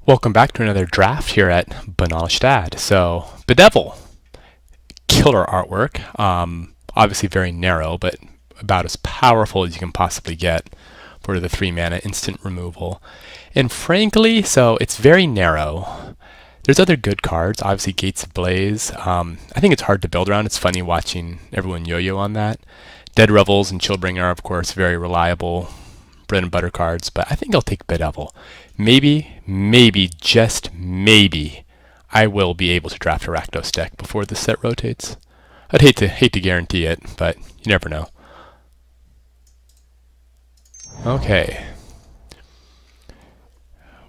Welcome back to another draft here at Benalish Dad. So, Bedevil, killer artwork. Obviously very narrow, but about as powerful as you can possibly get for the 3-mana instant removal. And frankly, so it's very narrow. There's other good cards, obviously Gates of Blaze. I think it's hard to build around. It's funny watching everyone yo-yo on that. Dead Revels and Chillbringer are, of course, very reliable bread and butter cards, but I think I'll take Bedevil. Maybe, just maybe, I will be able to draft a Rakdos deck before the set rotates. I'd hate to guarantee it, but you never know. Okay.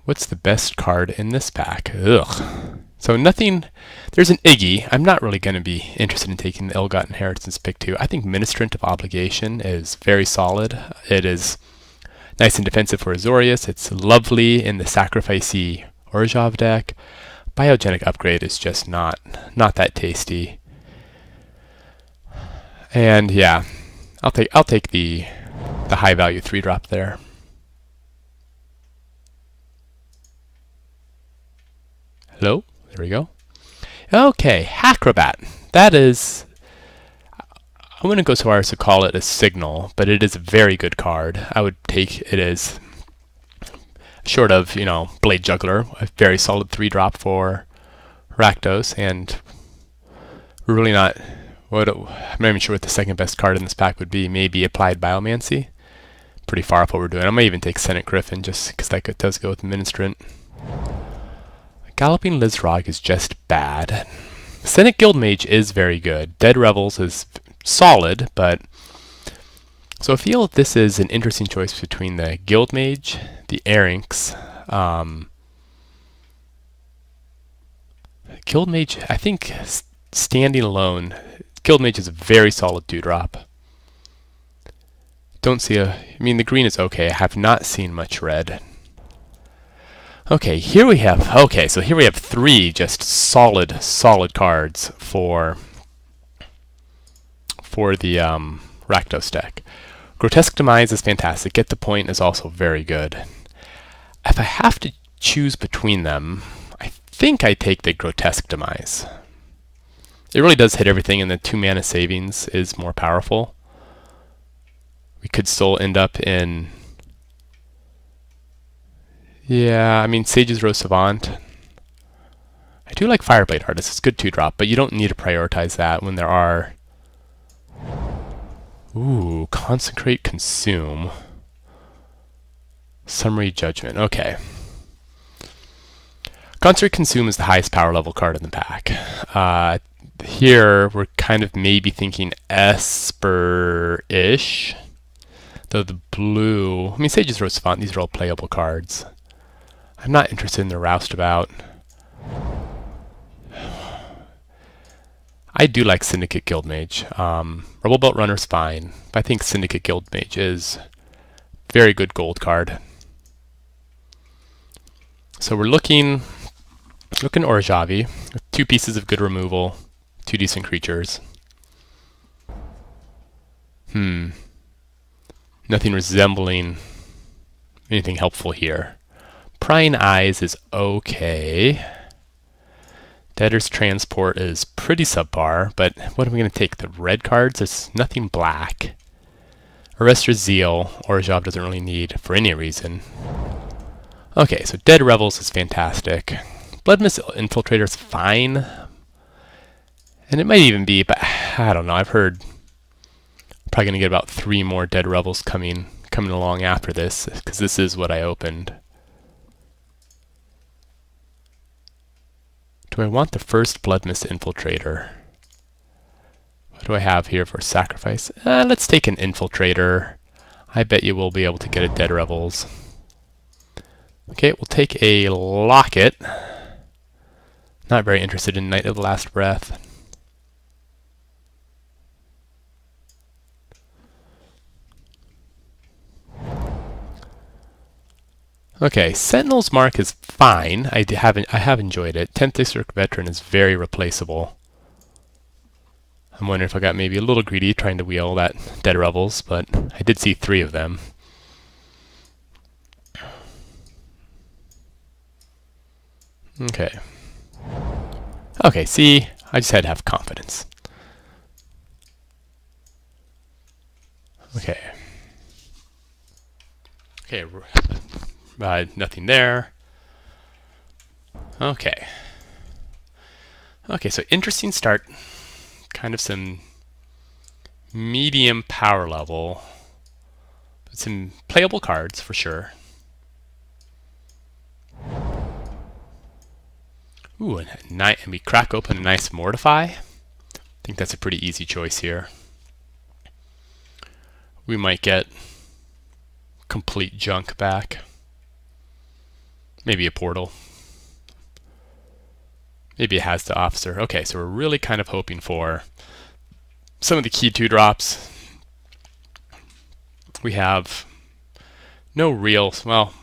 What's the best card in this pack? Ugh. So nothing. There's an Iggy. I'm not really going to be interested in taking the Ill-Got Inheritance pick 2. I think Ministrant of Obligation is very solid. It is nice and defensive for Azorius. It's lovely in the Sacrificey Orzhov deck. Biogenic Upgrade is just not that tasty. And yeah, I'll take the high value 3-drop there. Hello? There we go. Okay, Acrobat. That is, I wouldn't go so far as to call it a signal, but it is a very good card. I would take it as, short of, Blade Juggler, a very solid 3-drop for Rakdos, and we're really not, I'm not even sure what the second best card in this pack would be. Maybe Applied Biomancy. Pretty far off what we're doing. I might even take Senate Griffin, just because that does go with Ministrant. Galloping Lizrog is just bad. Senate Guildmage is very good. Dead Revels is solid, but so I feel this is an interesting choice between the Guildmage, the Arinx. Guildmage, I think standing alone, Guildmage is a very solid 2-drop. Don't see the green is okay. I have not seen much red. Okay, here we have 3 just solid cards for the Rakdos deck. Grotesque Demise is fantastic. Get the Point is also very good. If I have to choose between them, I think I take the Grotesque Demise. It really does hit everything, and the 2-mana savings is more powerful. We could still end up in, yeah, Sage's Rose Savant. I do like Fireblade Artist. It's good 2-drop, but you don't need to prioritize that when there are. Ooh, Consecrate, Consume. Summary Judgment. Okay. Consecrate Consume is the highest power level card in the pack. Here, we're kind of maybe thinking Esper-ish. Though the blue, Sage's Rose Savant, these are all playable cards. I'm not interested in the Roustabout. I do like Syndicate Guildmage. Rebel Belt Runner's fine, but I think Syndicate Guildmage is a very good gold card. So we're looking Orzhavi with 2 pieces of good removal, 2 decent creatures. Nothing resembling anything helpful here. Prying Eyes is okay. Debtor's Transport is pretty subpar, but what are we going to take? The red cards? There's nothing black. Arrester's Zeal, Orzhov doesn't really need for any reason. Okay, so Dead Revels is fantastic. Bloodmist Infiltrator is fine. And it might even be, but I don't know. I've heard I'm probably going to get about 3 more Dead Revels coming along after this, because this is what I opened. Do I want the first Bloodmist Infiltrator? What do I have here for sacrifice? Let's take an Infiltrator. I bet you will be able to get a Dead Revels. Okay, we'll take a Locket. Not very interested in Night of the Last Breath. Okay, Sentinel's Mark is fine. I have enjoyed it. 10th District Veteran is very replaceable. I'm wondering if I got maybe a little greedy trying to wheel that Dead Revels, but I did see 3 of them. Okay. Okay, see, I just had to have confidence. Okay. Okay, nothing there. Okay. Okay, so interesting start. Kind of some medium power level. But some playable cards for sure. Ooh, and we crack open a nice Mortify. I think that's a pretty easy choice here. We might get complete junk back. Maybe a portal. Maybe it has the officer. Okay, so we're really kind of hoping for some of the key 2-drops. We have no real, well,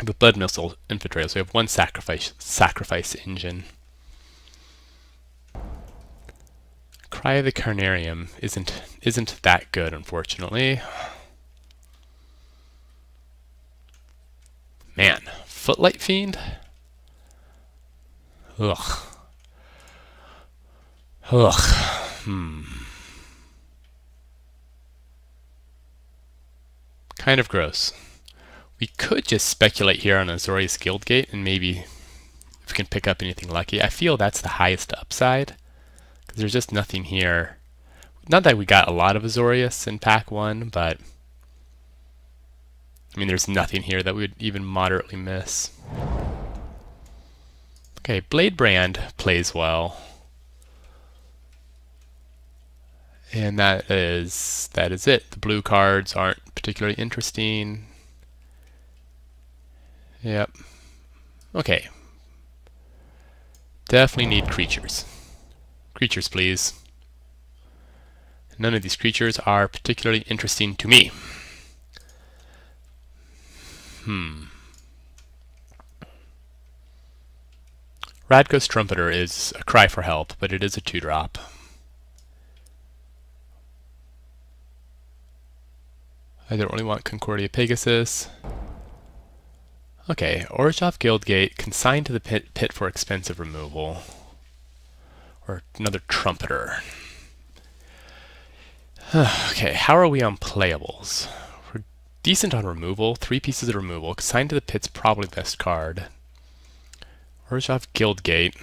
the Blood Missile Infiltrator, so we have one sacrifice engine. Cry of the Carnarium isn't that good, unfortunately. Man, Footlight Fiend? Ugh. Kind of gross. We could just speculate here on Azorius Guildgate and maybe if we can pick up anything lucky. I feel that's the highest upside because there's just nothing here. Not that we got a lot of Azorius in pack 1, but I mean there's nothing here that we would even moderately miss. Okay, Blade Brand plays well. And that is it. The blue cards aren't particularly interesting. Yep. Okay. Definitely need creatures. Creatures, please. None of these creatures are particularly interesting to me. Radko's Trumpeter is a cry for help, but it is a 2-drop. I don't really want Concordia Pegasus. Okay, Orzhov Guildgate, consigned to the pit for expensive removal. Or another Trumpeter. Okay, how are we on playables? We're decent on removal, 3 pieces of removal. Consigned to the pit's probably the best card. Orzhov Guildgate.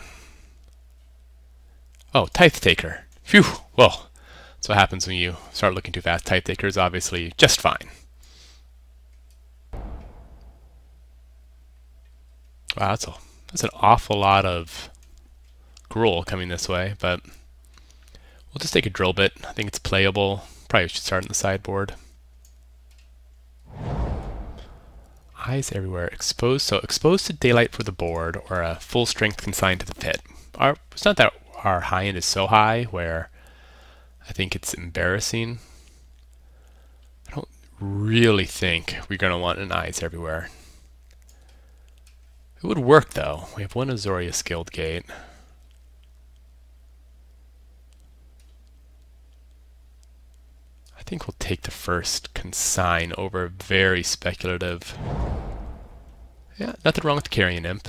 Oh, Tithe Taker. Phew, well, that's what happens when you start looking too fast. Tithe Taker is obviously just fine. Wow, that's an awful lot of Gruul coming this way, but we'll just take a drill bit. I think it's playable. Probably should start in the sideboard. Eyes everywhere. Exposed. So exposed to daylight for the board, or a full strength consigned to the pit. It's not that our high end is so high where I think it's embarrassing. I don't really think we're going to want an eyes everywhere. It would work though. We have one Azorius Guildgate. I think we'll take the first consign over very speculative. Yeah, nothing wrong with the Carrion Imp.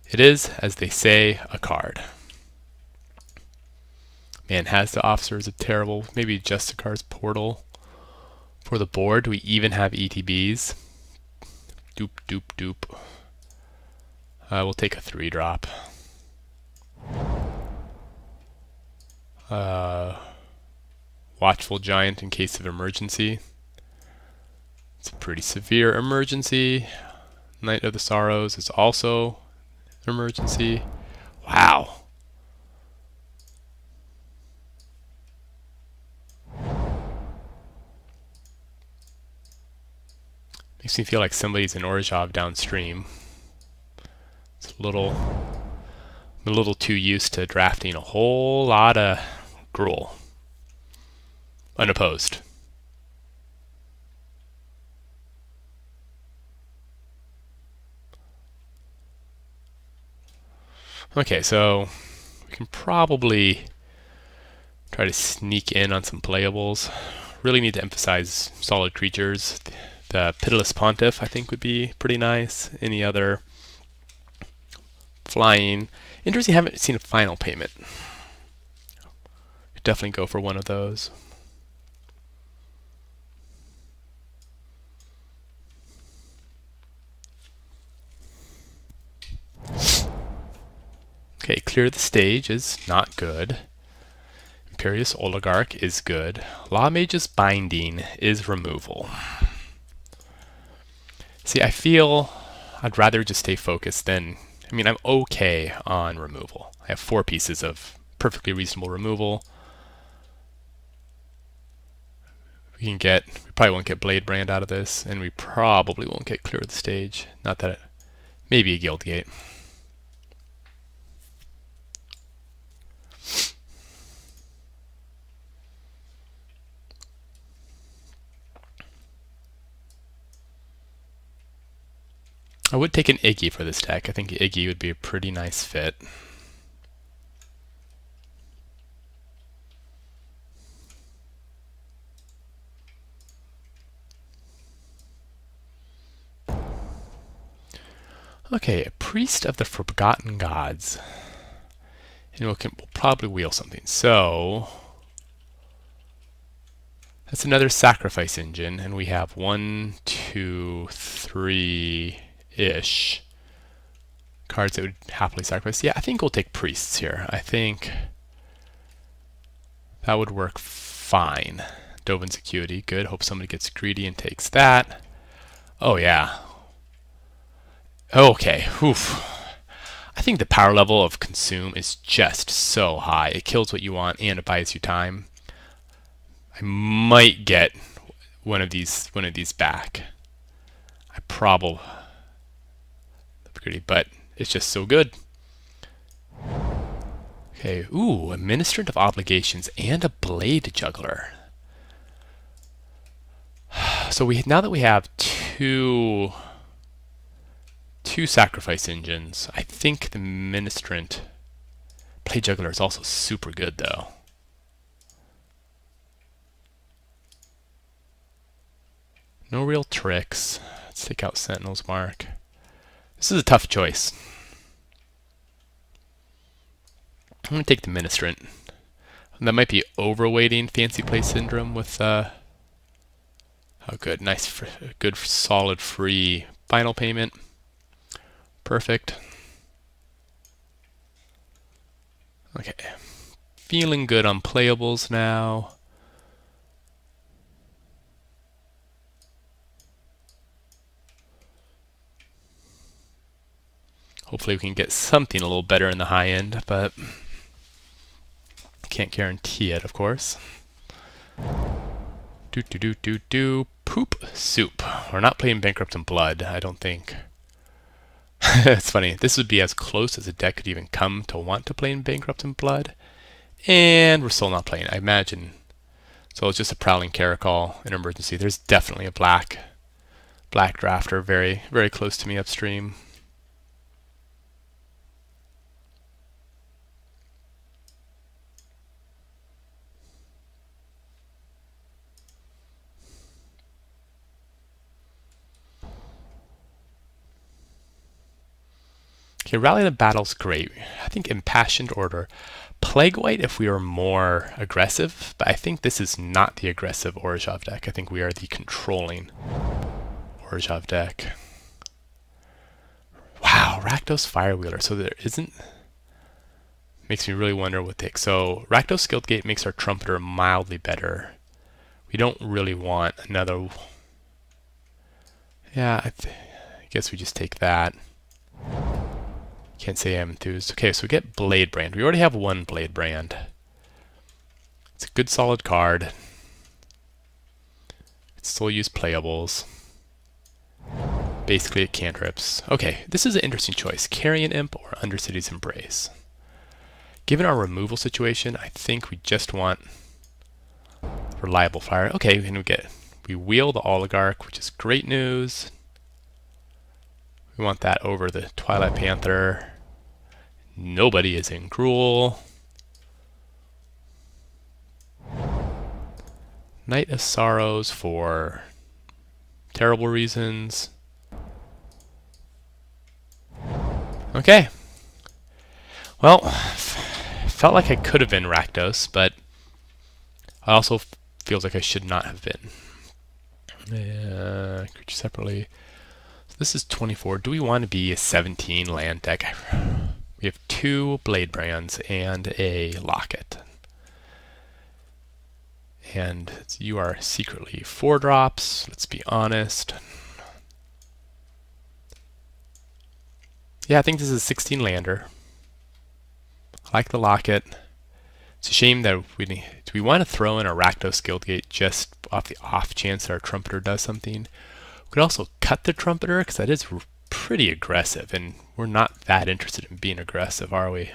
It is, as they say, a card. Man, has the officer is a terrible, maybe Justicar's Portal for the board. Do we even have ETBs? Doop, doop, doop. We'll take a 3-drop. Watchful Giant in case of emergency. It's a pretty severe emergency. Night of the Sorrows is also an emergency. Wow. Makes me feel like somebody's in Orzhov downstream. It's a little too used to drafting a whole lot of Gruul. Unopposed. Okay, so we can probably try to sneak in on some playables. Really need to emphasize solid creatures. The Pitiless Pontiff, I think, would be pretty nice. Any other flying. Interesting, I haven't seen a final payment. Could definitely go for one of those. Okay, clear the stage is not good. Imperious Oligarch is good. Law Mage's Binding is removal. See, I feel I'd rather just stay focused than, I mean, I'm okay on removal. I have 4 pieces of perfectly reasonable removal. We probably won't get Blade Brand out of this, and we probably won't get Clear the Stage. Not that maybe a Guildgate. I would take an Iggy for this deck. I think Iggy would be a pretty nice fit. Okay, a Priest of the Forgotten Gods. And we'll probably wheel something. So that's another sacrifice engine, and we have 1, 2, 3-ish cards that would happily sacrifice. Yeah, I think we'll take priests here. I think that would work fine. Dovin's Acuity, good. Hope somebody gets greedy and takes that. Oh yeah. Okay, oof. I think the power level of Consume is just so high. It kills what you want and it buys you time. I might get one of these back. I probably, but it's just so good. Okay, ooh, a Ministrant of Obligations and a Blade Juggler. So now that we have two sacrifice engines, I think the Ministrant Blade Juggler is also super good though. No real tricks. Let's take out Sentinel's Mark. This is a tough choice. I'm going to take the Ministrant. That might be overweighting Fancy Play Syndrome with, oh good, nice, good solid free final payment. Perfect. Okay, feeling good on playables now. Hopefully we can get something a little better in the high end, but can't guarantee it, of course. Poop Soup. We're not playing Bankrupt in Blood, I don't think. It's funny, this would be as close as a deck could even come to want to play in Bankrupt in Blood. And we're still not playing, I imagine. So it's just a Prowling Caracol, an emergency. There's definitely a black drafter very, very close to me upstream. Okay, Rally the Battle's great. I think Impassioned Order. Plague White if we are more aggressive, but I think this is not the aggressive Orzhov deck. I think we are the controlling Orzhov deck. Wow, Rakdos Firewheeler. So there isn't... Makes me really wonder what take. So Rakdos Guildgate makes our Trumpeter mildly better. We don't really want another... Yeah, I guess we just take that. Can't say I'm enthused. Okay, so we get Blade Brand. We already have one Blade Brand. It's a good solid card. It's still use playables. Basically it cantrips. Okay, this is an interesting choice. Carrion Imp or Undercity's Embrace. Given our removal situation, I think we just want reliable fire. Okay, and we wheel the Oligarch, which is great news. We want that over the Twilight Panther. Nobody is in Gruul. Night of Sorrows for terrible reasons. Okay. Well, felt like I could have been Rakdos, but I also feels like I should not have been. Creature separately. So this is 24. Do we want to be a 17 land deck? We have 2 Blade Brands and a Locket. And you are secretly 4 drops. Let's be honest. Yeah, I think this is a 16 lander. I like the Locket. It's a shame that do we want to throw in a Rakdos Guildgate just off the off chance that our Trumpeter does something? We could also cut the Trumpeter because that is pretty aggressive, and we're not that interested in being aggressive, are we?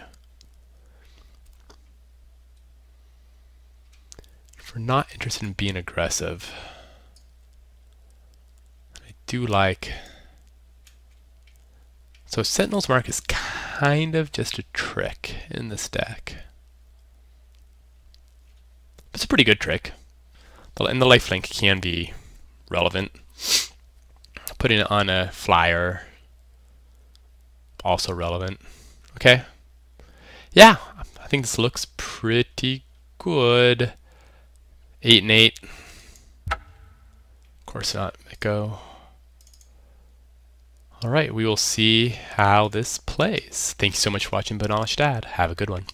If we're not interested in being aggressive, I do like... So Sentinel's Mark is kind of just a trick in this deck. It's a pretty good trick. And the lifelink can be relevant. Putting it on a flyer, also relevant. Okay. Yeah, I think this looks pretty good. 8 and 8. Of course not, Miko. All right, we will see how this plays. Thank you so much for watching Benalish Dad. Have a good one.